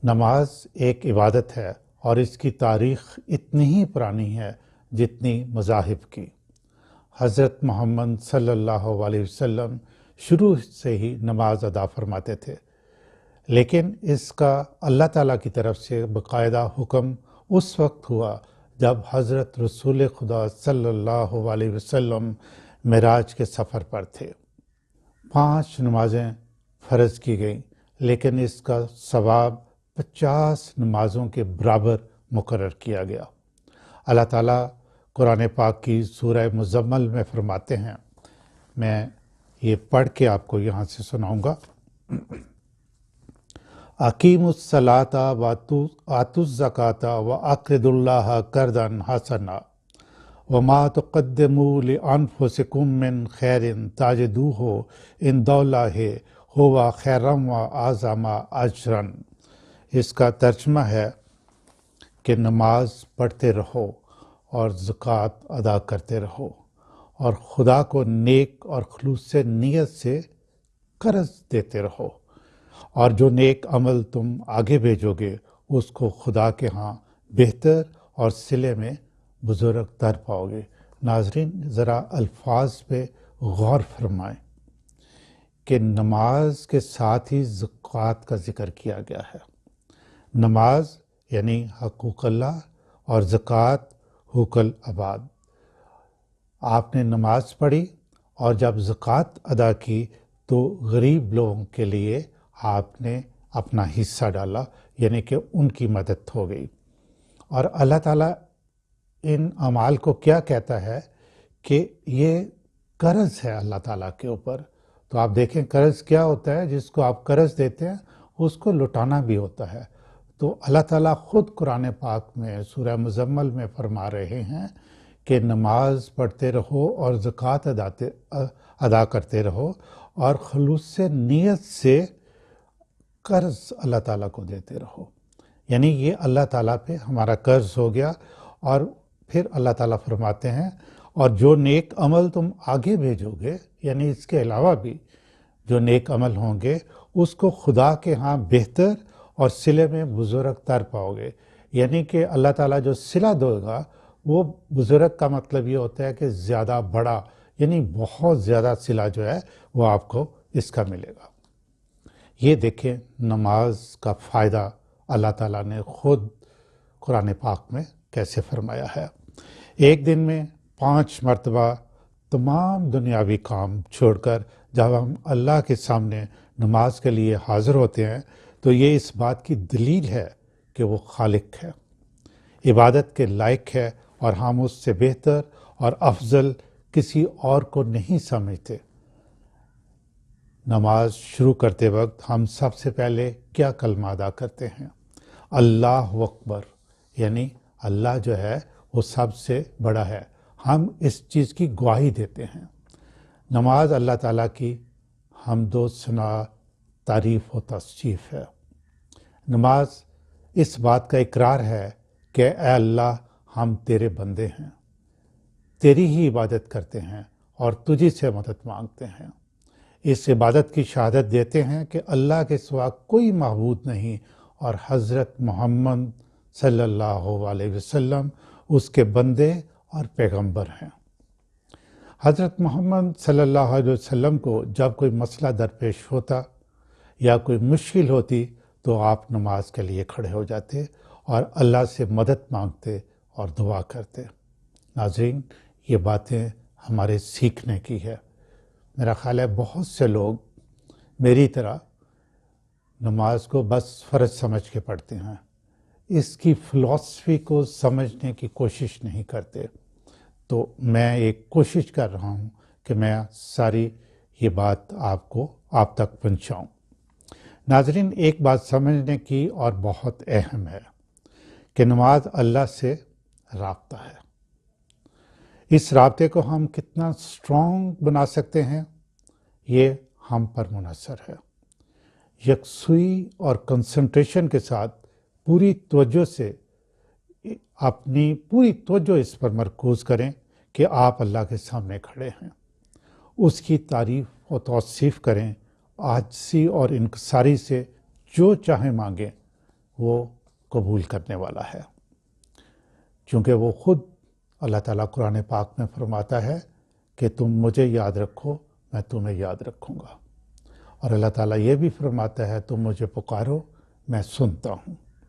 نماز ایک عبادت ہے اور اس کی تاریخ اتنی ہی پرانی ہے جتنی مذاہب کی۔ حضرت محمد صلی اللہ علیہ وسلم شروع سے ہی نماز ادا فرماتے تھے، لیکن اس کا اللہ تعالیٰ کی طرف سے باقاعدہ حکم اس وقت ہوا جب حضرت رسول خدا صلی اللہ علیہ وسلم معراج کے سفر پر تھے۔ 5 نمازیں فرض کی گئیں، لیکن اس کا ثواب 50 نمازوں کے برابر مقرر کیا گیا۔ اللہ تعالیٰ قرآن پاک کی سورہ مزمل میں فرماتے ہیں، میں یہ پڑھ کے آپ کو یہاں سے سناؤں گا۔ اقیموا الصلاۃ وآتوا الزکاۃ واقرضوا اللہ قرضا حسنا وما تقدموا لانفسکم من خیر تجدوہ عند اللہ ہوا خیرا واعظم اجرا۔ اس کا ترجمہ ہے کہ نماز پڑھتے رہو اور زکوٰۃ ادا کرتے رہو اور خدا کو نیک اور خلوص نیت سے قرض دیتے رہو، اور جو نیک عمل تم آگے بھیجو گے اس کو خدا کے ہاں بہتر اور صلے میں بزرگ تر پاؤ گے۔ ناظرین، ذرا الفاظ پہ غور فرمائیں کہ نماز کے ساتھ ہی زکوٰۃ کا ذکر کیا گیا ہے۔ نماز یعنی حقوق اللہ اور زکوٰۃ حقوق العباد۔ آپ نے نماز پڑھی اور جب زکوٰۃ ادا کی تو غریب لوگوں کے لیے آپ نے اپنا حصہ ڈالا، یعنی کہ ان کی مدد ہو گئی۔ اور اللہ تعالیٰ ان اعمال کو کیا کہتا ہے کہ یہ قرض ہے اللہ تعالیٰ کے اوپر۔ تو آپ دیکھیں قرض کیا ہوتا ہے، جس کو آپ قرض دیتے ہیں اس کو لوٹانا بھی ہوتا ہے۔ تو اللہ تعالیٰ خود قرآن پاک میں سورہ مزمل میں فرما رہے ہیں کہ نماز پڑھتے رہو اور زکوٰۃ ادا کرتے رہو اور خلوص نیت سے قرض اللہ تعالیٰ کو دیتے رہو۔ یعنی یہ اللہ تعالیٰ پہ ہمارا قرض ہو گیا۔ اور پھر اللہ تعالیٰ فرماتے ہیں اور جو نیک عمل تم آگے بھیجو گے، یعنی اس کے علاوہ بھی جو نیک عمل ہوں گے اس کو خدا کے ہاں بہتر اور صلے میں بزرگ تر پاؤ گے۔ یعنی کہ اللہ تعالیٰ جو صلہ دے گا وہ بزرگ کا مطلب یہ ہوتا ہے کہ زیادہ بڑا، یعنی بہت زیادہ صلہ جو ہے وہ آپ کو اس کا ملے گا۔ یہ دیکھیں نماز کا فائدہ اللہ تعالیٰ نے خود قرآن پاک میں کیسے فرمایا ہے۔ ایک دن میں 5 مرتبہ تمام دنیاوی کام چھوڑ کر جب ہم اللہ کے سامنے نماز کے لیے حاضر ہوتے ہیں تو یہ اس بات کی دلیل ہے کہ وہ خالق ہے، عبادت کے لائق ہے، اور ہم اس سے بہتر اور افضل کسی اور کو نہیں سمجھتے۔ نماز شروع کرتے وقت ہم سب سے پہلے کیا کلمہ ادا کرتے ہیں؟ اللہ اکبر، یعنی اللہ جو ہے وہ سب سے بڑا ہے۔ ہم اس چیز کی گواہی دیتے ہیں۔ نماز اللہ تعالیٰ کی حمد و ثنا، تعریف و تصنیف ہے۔ نماز اس بات کا اقرار ہے کہ اے اللہ، ہم تیرے بندے ہیں، تیری ہی عبادت کرتے ہیں اور تجھی سے مدد مانگتے ہیں۔ اس عبادت کی شہادت دیتے ہیں کہ اللہ کے سوا کوئی معبود نہیں اور حضرت محمد صلی اللہ علیہ وسلم اس کے بندے اور پیغمبر ہیں۔ حضرت محمد صلی اللہ علیہ وسلم کو جب کوئی مسئلہ درپیش ہوتا یا کوئی مشکل ہوتی تو آپ نماز کے لیے کھڑے ہو جاتے اور اللہ سے مدد مانگتے اور دعا کرتے۔ ناظرین، یہ باتیں ہمارے سیکھنے کی ہے۔ میرا خیال ہے بہت سے لوگ میری طرح نماز کو بس فرض سمجھ کے پڑھتے ہیں، اس کی فلسفی کو سمجھنے کی کوشش نہیں کرتے۔ تو میں ایک کوشش کر رہا ہوں کہ میں ساری یہ بات آپ تک پہنچاؤں۔ ناظرین، ایک بات سمجھنے کی اور بہت اہم ہے کہ نماز اللہ سے رابطہ ہے۔ اس رابطے کو ہم کتنا اسٹرانگ بنا سکتے ہیں یہ ہم پر منحصر ہے۔ یکسوئی اور کنسنٹریشن کے ساتھ پوری توجہ سے اپنی پوری توجہ اس پر مرکوز کریں کہ آپ اللہ کے سامنے کھڑے ہیں، اس کی تعریف و توصیف کریں، عاجزی اور انکساری سے جو چاہیں مانگیں وہ قبول کرنے والا ہے، چونکہ وہ خود اللہ تعالیٰ قرآن پاک میں فرماتا ہے کہ تم مجھے یاد رکھو، میں تمہیں یاد رکھوں گا، اور اللہ تعالیٰ یہ بھی فرماتا ہے تم مجھے پکارو، میں سنتا ہوں۔